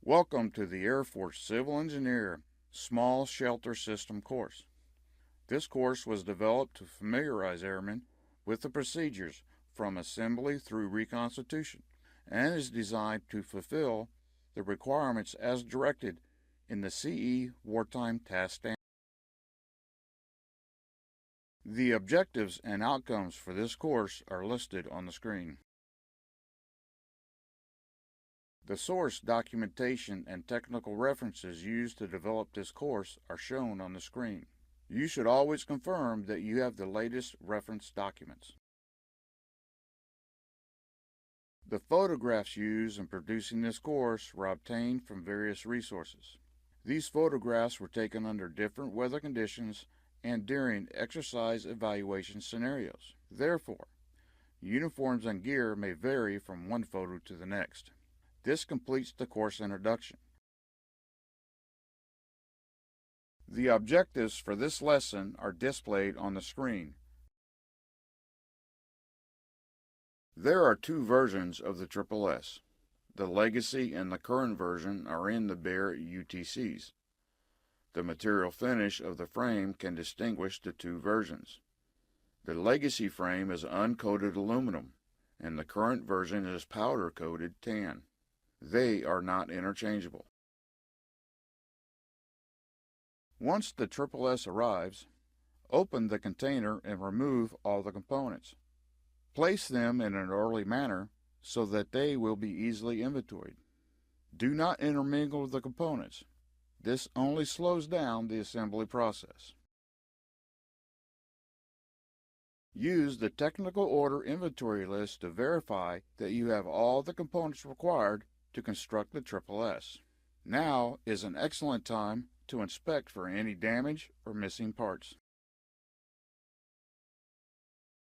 Welcome to the Air Force Civil Engineer Small Shelter System course. This course was developed to familiarize airmen with the procedures from assembly through reconstitution and is designed to fulfill the requirements as directed in the CE Wartime Task Standard. The objectives and outcomes for this course are listed on the screen. The source, documentation, and technical references used to develop this course are shown on the screen. You should always confirm that you have the latest reference documents. The photographs used in producing this course were obtained from various resources. These photographs were taken under different weather conditions and during exercise evaluation scenarios. Therefore, uniforms and gear may vary from one photo to the next. This completes the course introduction. The objectives for this lesson are displayed on the screen. There are two versions of the SSS. The legacy and the current version are in the bare UTCs. The material finish of the frame can distinguish the two versions. The legacy frame is uncoated aluminum, and the current version is powder-coated tan. They are not interchangeable. Once the SSS arrives, open the container and remove all the components. Place them in an orderly manner so that they will be easily inventoried. Do not intermingle the components. This only slows down the assembly process. Use the technical order inventory list to verify that you have all the components required to construct the SSS. Now is an excellent time to inspect for any damage or missing parts.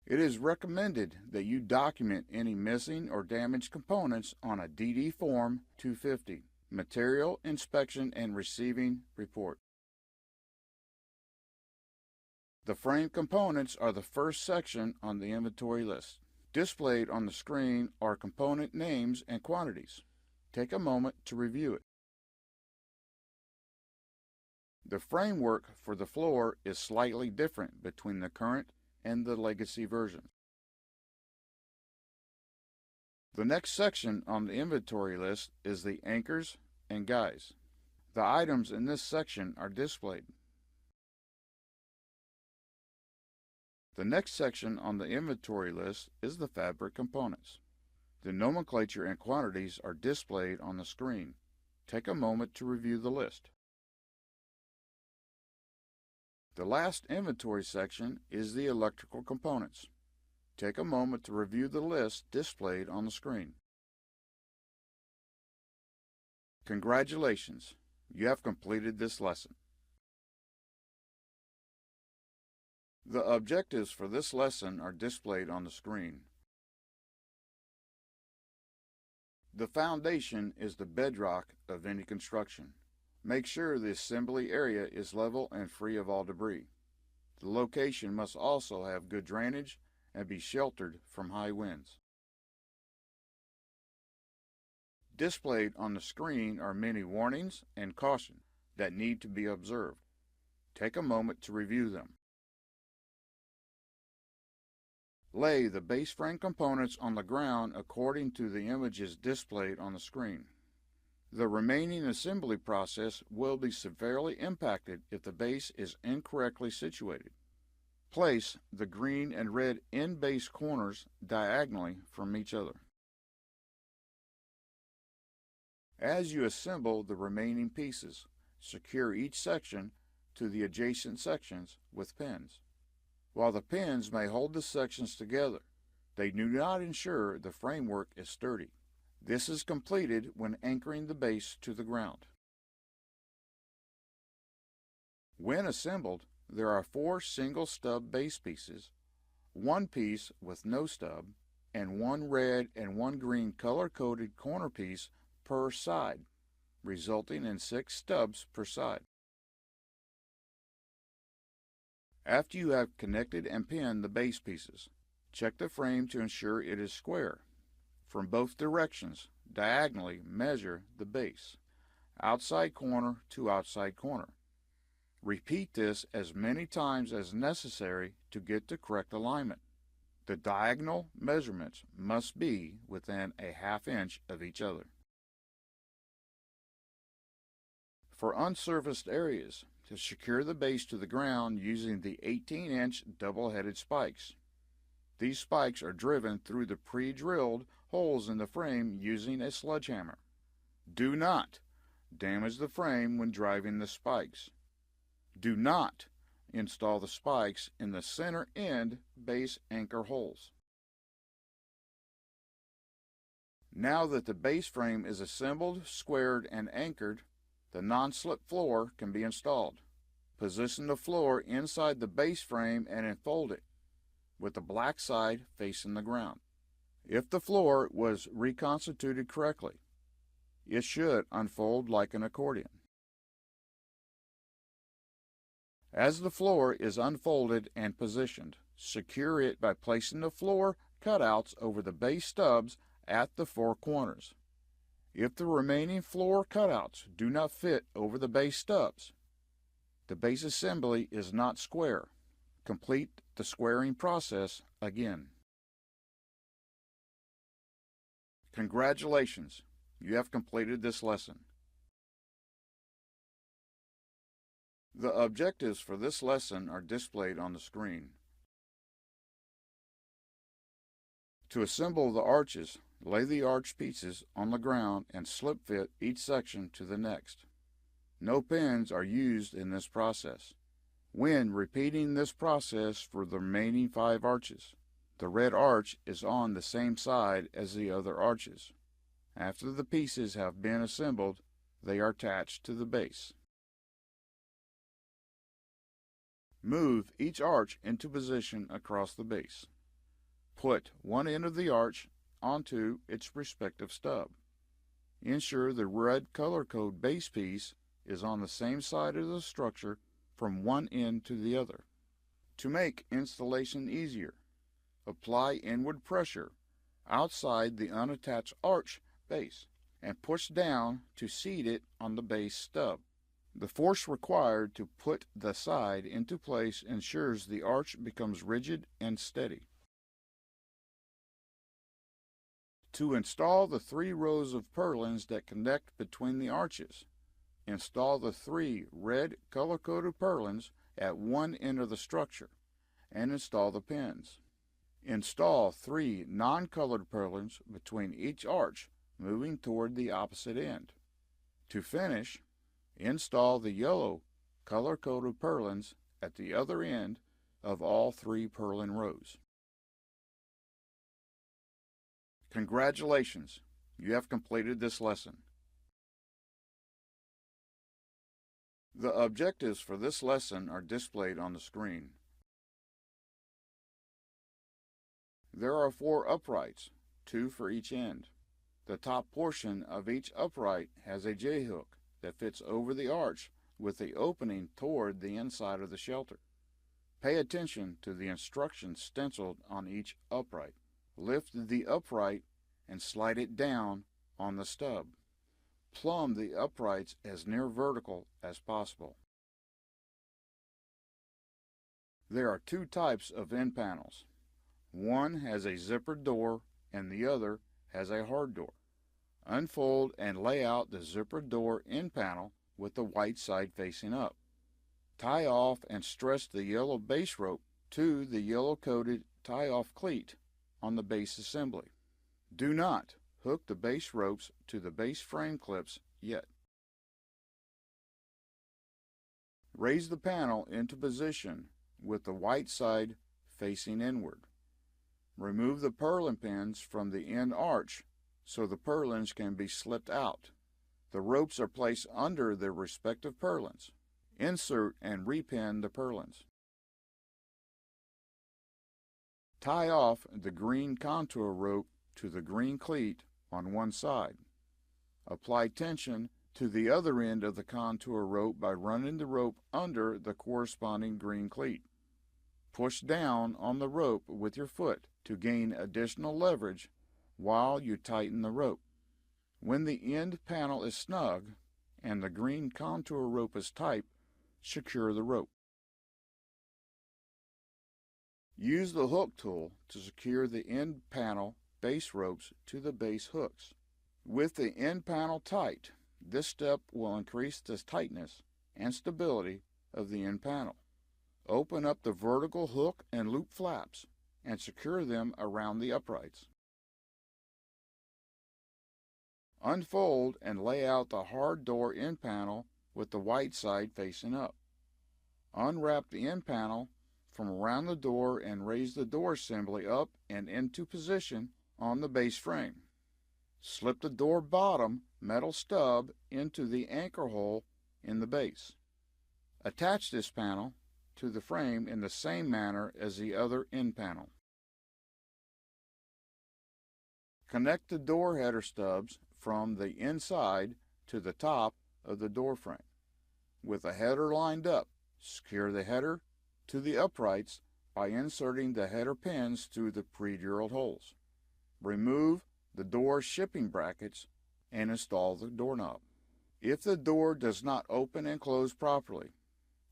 It is recommended that you document any missing or damaged components on a DD Form 250, Material Inspection and Receiving Report. The frame components are the first section on the inventory list. Displayed on the screen are component names and quantities. Take a moment to review it. The framework for the floor is slightly different between the current and the legacy version. The next section on the inventory list is the anchors and guys. The items in this section are displayed. The next section on the inventory list is the fabric components. The nomenclature and quantities are displayed on the screen. Take a moment to review the list. The last inventory section is the electrical components. Take a moment to review the list displayed on the screen. Congratulations! You have completed this lesson. The objectives for this lesson are displayed on the screen. The foundation is the bedrock of any construction. Make sure the assembly area is level and free of all debris. The location must also have good drainage and be sheltered from high winds. Displayed on the screen are many warnings and cautions that need to be observed. Take a moment to review them. Lay the base frame components on the ground according to the images displayed on the screen. The remaining assembly process will be severely impacted if the base is incorrectly situated. Place the green and red end base corners diagonally from each other. As you assemble the remaining pieces, secure each section to the adjacent sections with pins. While the pins may hold the sections together, they do not ensure the framework is sturdy. This is completed when anchoring the base to the ground. When assembled, there are 4 single stub base pieces, 1 piece with no stub, and 1 red and 1 green color-coded corner piece per side, resulting in 6 stubs per side. After you have connected and pinned the base pieces, check the frame to ensure it is square. From both directions, diagonally measure the base. outside corner to outside corner. Repeat this as many times as necessary to get the correct alignment. The diagonal measurements must be within a ½ inch of each other. For unsurfaced areas, to secure the base to the ground using the 18-inch double-headed spikes. These spikes are driven through the pre-drilled holes in the frame using a sledgehammer. Do not damage the frame when driving the spikes. Do not install the spikes in the center end base anchor holes. Now that the base frame is assembled, squared, and anchored, the non-slip floor can be installed. Position the floor inside the base frame and enfold it, with the black side facing the ground. If the floor was reconstituted correctly, it should unfold like an accordion. As the floor is unfolded and positioned, secure it by placing the floor cutouts over the base stubs at the 4 corners. If the remaining floor cutouts do not fit over the base stubs, the base assembly is not square. Complete the squaring process again. Congratulations, you have completed this lesson. The objectives for this lesson are displayed on the screen. To assemble the arches, lay the arch pieces on the ground and slip fit each section to the next. No pins are used in this process. When repeating this process for the remaining 5 arches, the red arch is on the same side as the other arches. After the pieces have been assembled, they are attached to the base. Move each arch into position across the base. Put one end of the arch onto its respective stub. Ensure the red color code base piece is on the same side of the structure from one end to the other. To make installation easier, apply inward pressure outside the unattached arch base and push down to seat it on the base stub. The force required to put the side into place ensures the arch becomes rigid and steady. To install the 3 rows of purlins that connect between the arches, install the 3 red color-coded purlins at one end of the structure and install the pins. Install 3 non-colored purlins between each arch, moving toward the opposite end. To finish, install the yellow color-coded purlins at the other end of all 3 purlin rows. Congratulations, you have completed this lesson. The objectives for this lesson are displayed on the screen. There are 4 uprights, 2 for each end. The top portion of each upright has a J-hook that fits over the arch with the opening toward the inside of the shelter. Pay attention to the instructions stenciled on each upright. Lift the upright and slide it down on the stub. Plumb the uprights as near vertical as possible. There are 2 types of end panels. One has a zippered door and the other has a hard door. Unfold and lay out the zippered door end panel with the white side facing up. Tie off and stress the yellow base rope to the yellow-coated tie-off cleat on the base assembly. Do not hook the base ropes to the base frame clips yet. Raise the panel into position with the white side facing inward. Remove the purlin pins from the end arch so the purlins can be slipped out. The ropes are placed under their respective purlins. Insert and repin the purlins. Tie off the green contour rope to the green cleat on one side. Apply tension to the other end of the contour rope by running the rope under the corresponding green cleat. Push down on the rope with your foot to gain additional leverage while you tighten the rope. When the end panel is snug and the green contour rope is tight, secure the rope. Use the hook tool to secure the end panel base ropes to the base hooks. With the end panel tight, this step will increase the tightness and stability of the end panel. Open up the vertical hook and loop flaps and secure them around the uprights. Unfold and lay out the hard door end panel with the white side facing up. Unwrap the end panel from around the door and raise the door assembly up and into position on the base frame. Slip the door bottom metal stub into the anchor hole in the base. Attach this panel to the frame in the same manner as the other end panel. Connect the door header stubs from the inside to the top of the door frame. With the header lined up, secure the header to the uprights by inserting the header pins through the pre-drilled holes. Remove the door shipping brackets and install the doorknob. If the door does not open and close properly,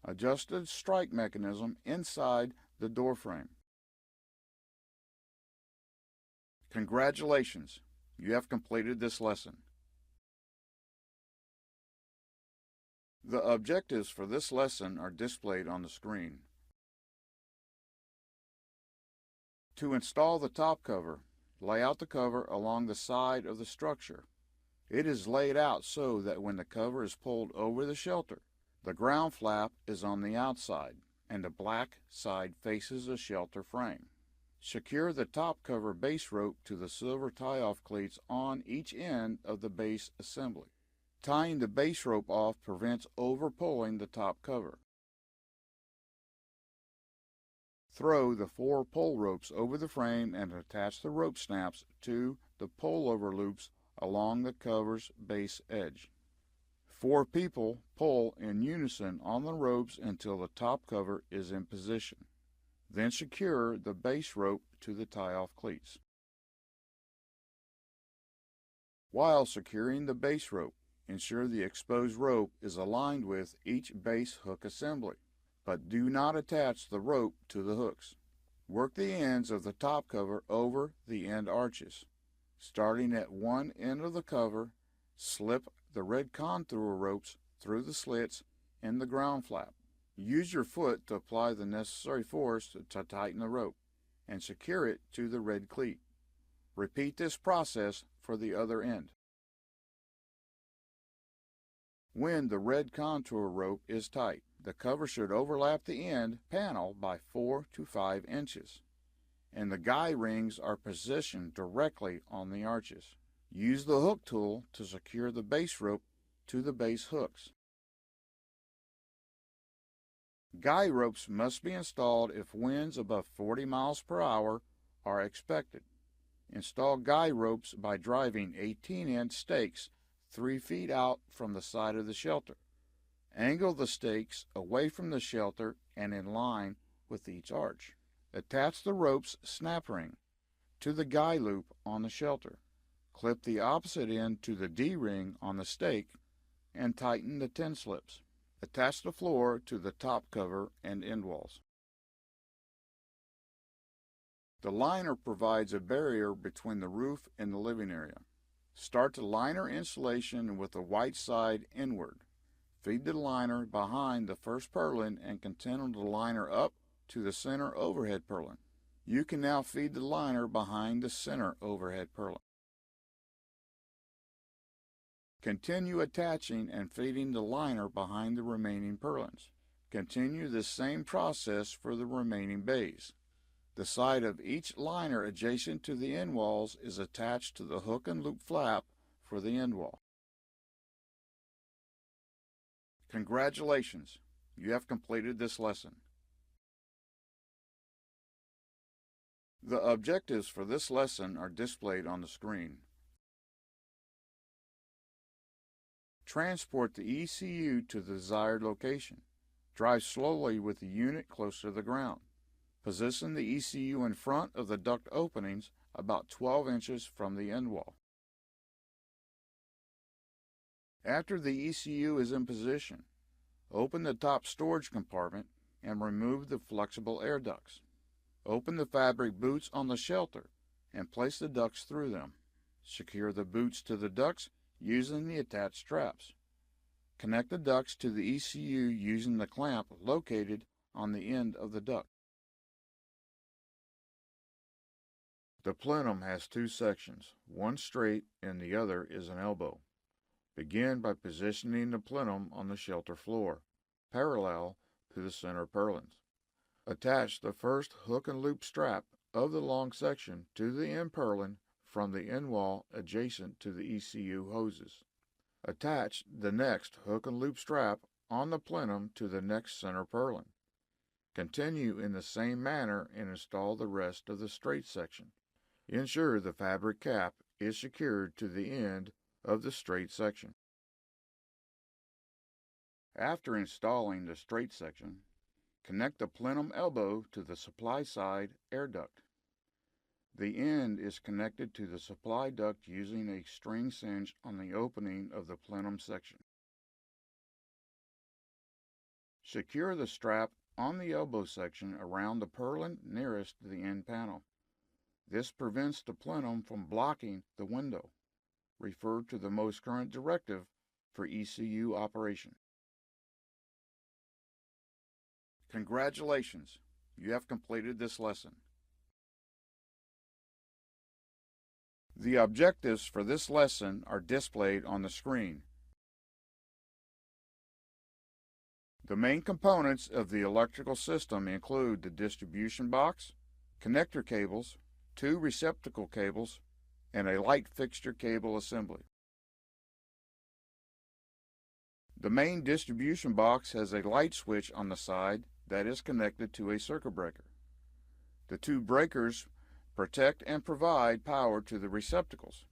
adjust the strike mechanism inside the door frame. Congratulations, you have completed this lesson. The objectives for this lesson are displayed on the screen. To install the top cover, lay out the cover along the side of the structure. It is laid out so that when the cover is pulled over the shelter, the ground flap is on the outside and the black side faces the shelter frame. Secure the top cover base rope to the silver tie-off cleats on each end of the base assembly. Tying the base rope off prevents over-pulling the top cover. Throw the 4 pull ropes over the frame and attach the rope snaps to the pull-over loops along the cover's base edge. 4 people pull in unison on the ropes until the top cover is in position. Then secure the base rope to the tie-off cleats. While securing the base rope, ensure the exposed rope is aligned with each base hook assembly, but do not attach the rope to the hooks. Work the ends of the top cover over the end arches. Starting at one end of the cover, slip the red contour ropes through the slits in the ground flap. Use your foot to apply the necessary force to tighten the rope and secure it to the red cleat. Repeat this process for the other end. When the red contour rope is tight, the cover should overlap the end panel by 4 to 5 inches, and the guy rings are positioned directly on the arches. Use the hook tool to secure the base rope to the base hooks. Guy ropes must be installed if winds above 40 miles per hour are expected. Install guy ropes by driving 18-inch stakes 3 feet out from the side of the shelter. Angle the stakes away from the shelter and in line with each arch. Attach the rope's snap ring to the guy loop on the shelter. Clip the opposite end to the D-ring on the stake and tighten the tin slips. Attach the floor to the top cover and end walls. The liner provides a barrier between the roof and the living area. Start the liner installation with the white side inward. Feed the liner behind the first purlin and continue the liner up to the center overhead purlin. You can now feed the liner behind the center overhead purlin. Continue attaching and feeding the liner behind the remaining purlins. Continue the same process for the remaining bays. The side of each liner adjacent to the end walls is attached to the hook and loop flap for the end wall. Congratulations, you have completed this lesson. The objectives for this lesson are displayed on the screen. Transport the ECU to the desired location. Drive slowly with the unit close to the ground. Position the ECU in front of the duct openings about 12 inches from the end wall. After the ECU is in position, open the top storage compartment and remove the flexible air ducts. Open the fabric boots on the shelter and place the ducts through them. Secure the boots to the ducts using the attached straps. Connect the ducts to the ECU using the clamp located on the end of the duct. The plenum has two sections, one straight and the other is an elbow. Begin by positioning the plenum on the shelter floor, parallel to the center purlins. Attach the first hook and loop strap of the long section to the end purlin from the end wall adjacent to the ECU hoses. Attach the next hook and loop strap on the plenum to the next center purlin. Continue in the same manner and install the rest of the straight section. Ensure the fabric cap is secured to the end of the straight section. After installing the straight section, connect the plenum elbow to the supply side air duct. The end is connected to the supply duct using a string cinch on the opening of the plenum section. Secure the strap on the elbow section around the purlin nearest the end panel. This prevents the plenum from blocking the window. Refer to the most current directive for ECU operation. Congratulations! You have completed this lesson. The objectives for this lesson are displayed on the screen. The main components of the electrical system include the distribution box, connector cables, two receptacle cables, and a light fixture cable assembly. The main distribution box has a light switch on the side that is connected to a circuit breaker. The two breakers protect and provide power to the receptacles.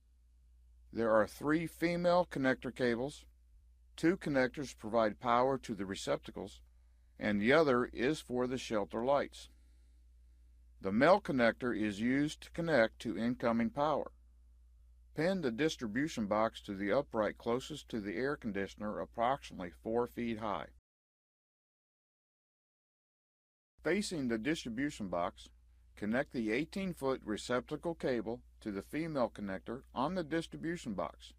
There are three female connector cables. Two connectors provide power to the receptacles, and the other is for the shelter lights. The male connector is used to connect to incoming power. Pin the distribution box to the upright closest to the air conditioner, approximately 4 feet high. Facing the distribution box, connect the 18-foot receptacle cable to the female connector on the distribution box.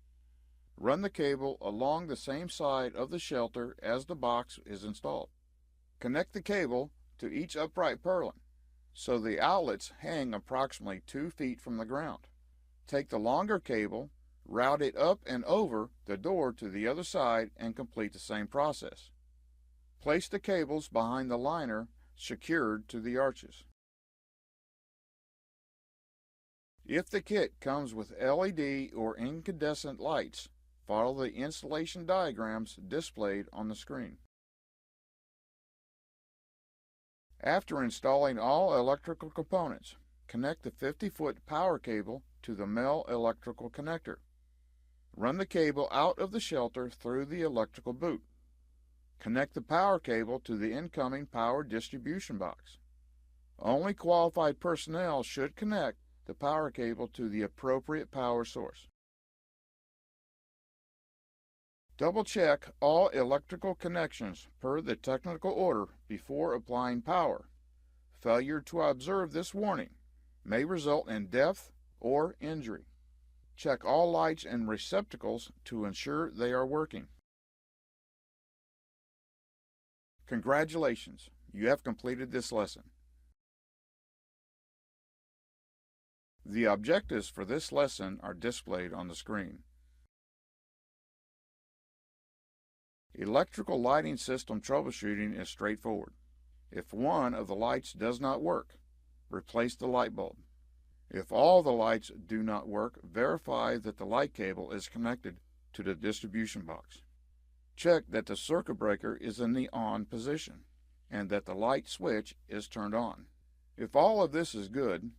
Run the cable along the same side of the shelter as the box is installed. Connect the cable to each upright purlin, so the outlets hang approximately 2 feet from the ground. Take the longer cable, route it up and over the door to the other side, and complete the same process. Place the cables behind the liner secured to the arches. If the kit comes with LED or incandescent lights, follow the installation diagrams displayed on the screen. After installing all electrical components, connect the 50-foot power cable to the male electrical connector. Run the cable out of the shelter through the electrical boot. Connect the power cable to the incoming power distribution box. Only qualified personnel should connect the power cable to the appropriate power source. Double-check all electrical connections per the technical order before applying power. Failure to observe this warning may result in death or injury. Check all lights and receptacles to ensure they are working. Congratulations! You have completed this lesson. The objectives for this lesson are displayed on the screen. Electrical lighting system troubleshooting is straightforward. If one of the lights does not work, replace the light bulb. If all the lights do not work, verify that the light cable is connected to the distribution box. Check that the circuit breaker is in the on position and that the light switch is turned on. If all of this is good,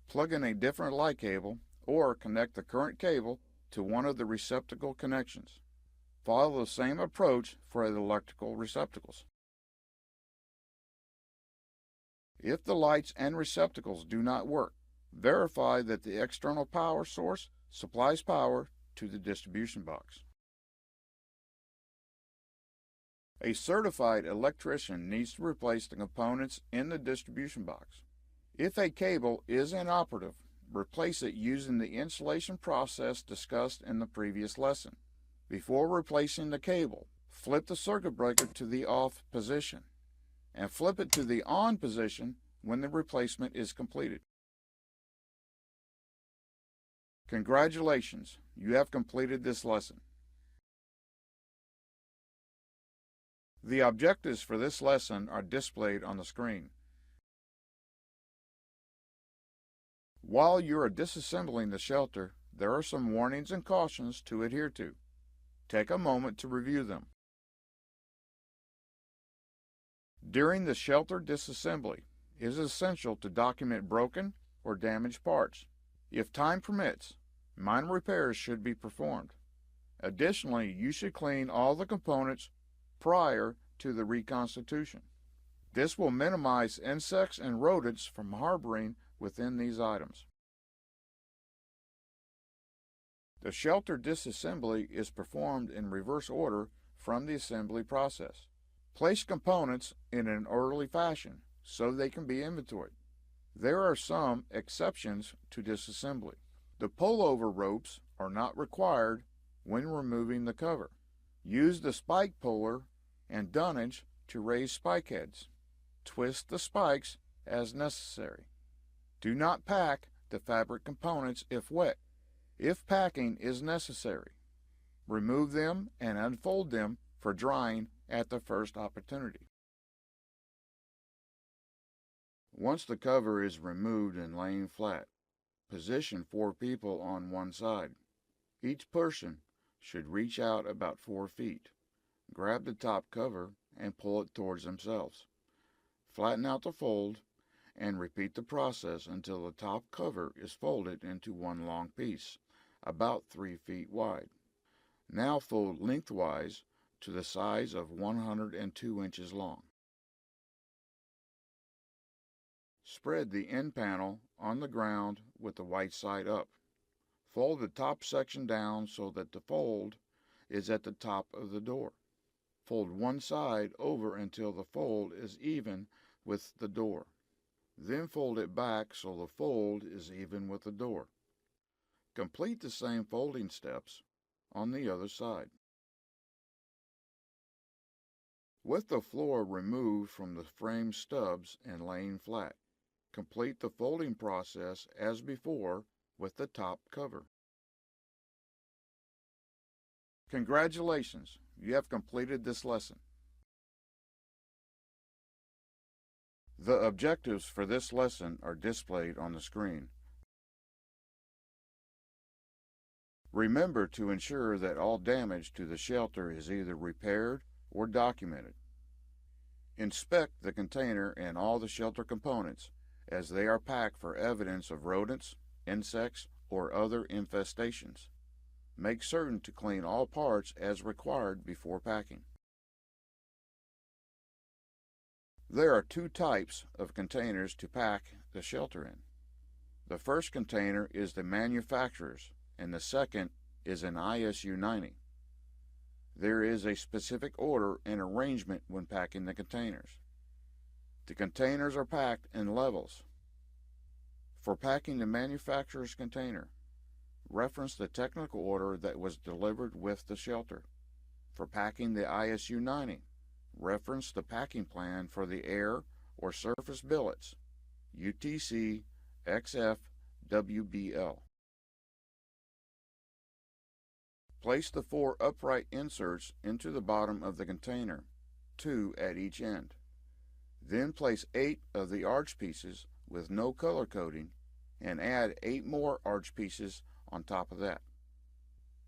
plug in a different light cable or connect the current cable to one of the receptacle connections. Follow the same approach for the electrical receptacles. If the lights and receptacles do not work, verify that the external power source supplies power to the distribution box. A certified electrician needs to replace the components in the distribution box. If a cable is inoperative, replace it using the installation process discussed in the previous lesson. Before replacing the cable, flip the circuit breaker to the off position and flip it to the on position when the replacement is completed. Congratulations, you have completed this lesson. The objectives for this lesson are displayed on the screen. While you are disassembling the shelter, there are some warnings and cautions to adhere to. Take a moment to review them. During the shelter disassembly, it is essential to document broken or damaged parts. If time permits, minor repairs should be performed. Additionally, you should clean all the components prior to the reconstitution. This will minimize insects and rodents from harboring within these items. The shelter disassembly is performed in reverse order from the assembly process. Place components in an orderly fashion so they can be inventoried. There are some exceptions to disassembly. The pullover ropes are not required when removing the cover. Use the spike puller and dunnage to raise spike heads. Twist the spikes as necessary. Do not pack the fabric components if wet. If packing is necessary, remove them and unfold them for drying at the first opportunity. Once the cover is removed and laying flat, position 4 people on one side. Each person should reach out about 4 feet. Grab the top cover and pull it towards themselves. Flatten out the fold and repeat the process until the top cover is folded into one long piece, about 3 feet wide. Now fold lengthwise to the size of 102 inches long. Spread the end panel on the ground with the white side up. Fold the top section down so that the fold is at the top of the door. Fold one side over until the fold is even with the door. Then fold it back so the fold is even with the door. Complete the same folding steps on the other side. With the floor removed from the frame stubs and laying flat, complete the folding process as before with the top cover. Congratulations, you have completed this lesson. The objectives for this lesson are displayed on the screen. Remember to ensure that all damage to the shelter is either repaired or documented. Inspect the container and all the shelter components as they are packed for evidence of rodents, insects, or other infestations. Make certain to clean all parts as required before packing. There are 2 types of containers to pack the shelter in. The first container is the manufacturer's, and the second is an ISU 90. There is a specific order and arrangement when packing the containers. The containers are packed in levels. For packing the manufacturer's container, reference the technical order that was delivered with the shelter. For packing the ISU 90, reference the packing plan for the air or surface billets, UTC XF WBL. Place the 4 upright inserts into the bottom of the container, 2 at each end. Then place 8 of the arch pieces with no color coding and add 8 more arch pieces on top of that.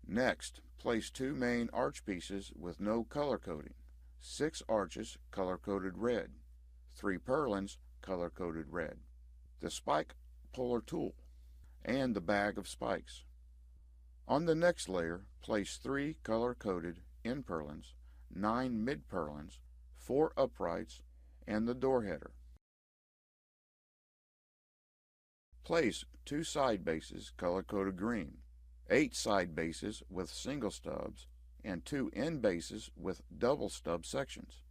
Next, place 2 main arch pieces with no color coding, 6 arches color-coded red, 3 purlins color-coded red, the spike puller tool, and the bag of spikes. On the next layer, place 3 color-coded end purlins, 9 mid purlins, 4 uprights, and the door header. Place 2 side bases color-coded green, 8 side bases with single stubs, and 2 end bases with double stub sections.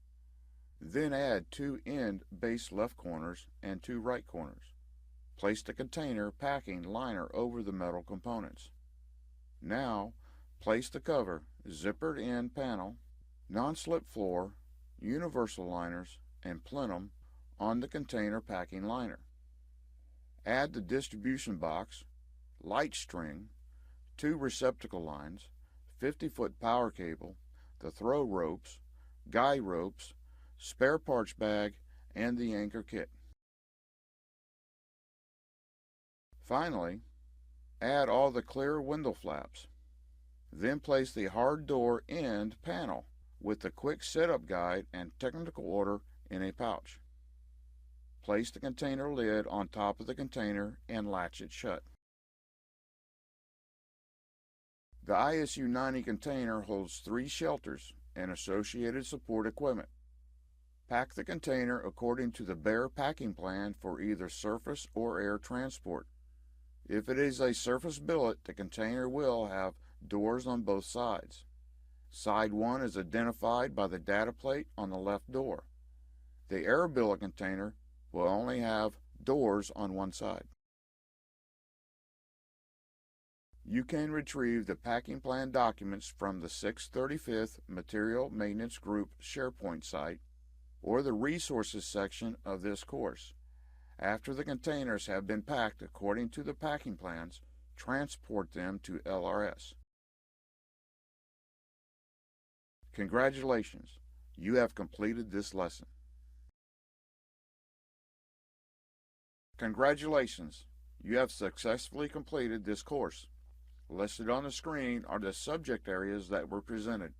Then add 2 end base left corners and 2 right corners. Place the container packing liner over the metal components. Now, place the cover, zippered end panel, non-slip floor, universal liners, and plenum on the container packing liner. Add the distribution box, light string, 2 receptacle lines, 50-foot power cable, the throw ropes, guy ropes, spare parts bag, and the anchor kit. Finally, add all the clear window flaps. Then place the hard door end panel with the quick setup guide and technical order in a pouch. Place the container lid on top of the container and latch it shut. The ISU 90 container holds 3 shelters and associated support equipment. Pack the container according to the bare packing plan for either surface or air transport. If it is a surface billet, the container will have doors on both sides. Side 1 is identified by the data plate on the left door. The air billet container will only have doors on one side. You can retrieve the packing plan documents from the 635th Material Maintenance Group SharePoint site or the resources section of this course. After the containers have been packed according to the packing plans, transport them to LRS. Congratulations, you have completed this lesson. Congratulations, you have successfully completed this course. Listed on the screen are the subject areas that were presented.